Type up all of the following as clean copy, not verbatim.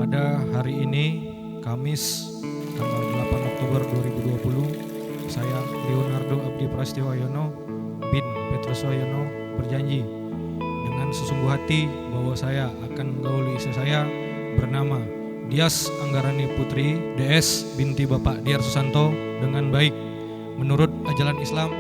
Pada hari ini, Kamis, tanggal 8 Oktober 2020, saya Leonardo Abdi Prasetyono bin Petrus Wayono berjanji dengan sesungguh hati bahwa saya akan menggauli istri saya bernama Dias Anggarani Putri DS binti Bapak Diar Susanto dengan baik menurut ajaran Islam.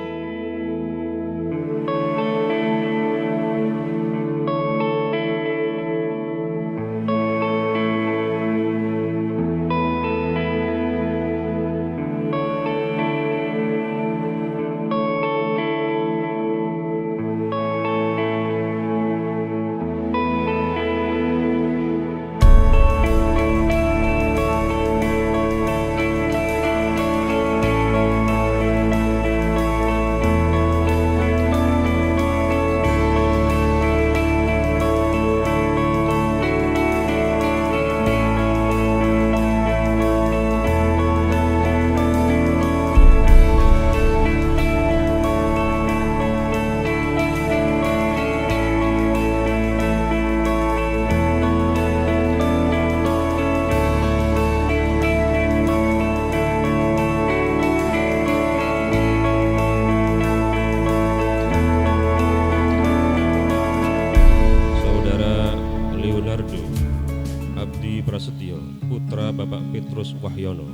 Abdi Prasetyo, putra Bapak Petrus Wahyono,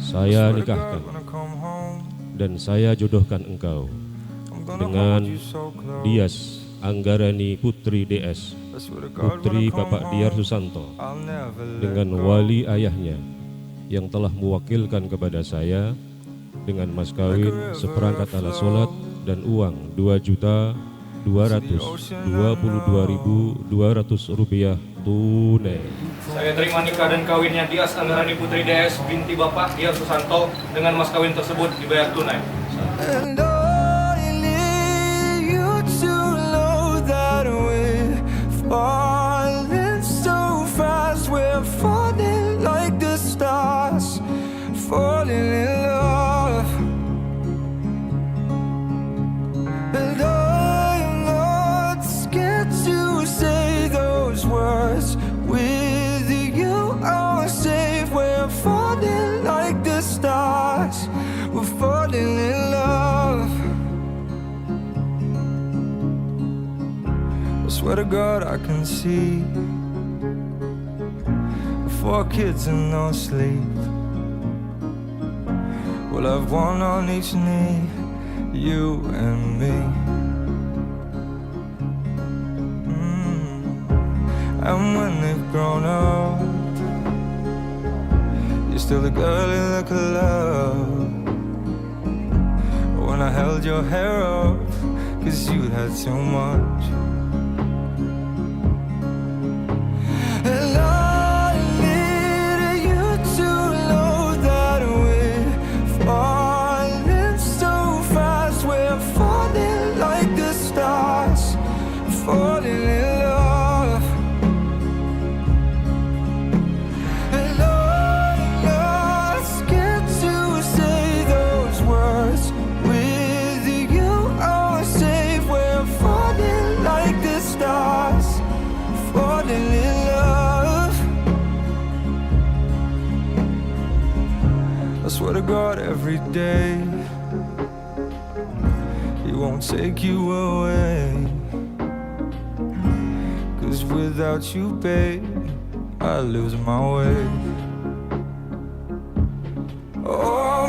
saya nikahkan dan saya jodohkan engkau dengan Dias Anggarani Putri DS, putri Bapak Diar Susanto, dengan wali ayahnya yang telah mewakilkan kepada saya dengan mas kawin seperangkat alat sholat dan uang Rp2.222.200 tunai. Saya terima nikah dan kawinnya Dias Anggarani Putri DS binti Bapak Diar Susanto dengan mas kawin tersebut dibayar tunai. Swear to God I can see 4 kids and no sleep. We'll have one on each knee, you and me. And when they've grown up, you're still the girl in the club. When I held your hair up, 'cause you had too much. I swear to God every day He won't take you away, 'cause without you, babe, I lose my way. Oh,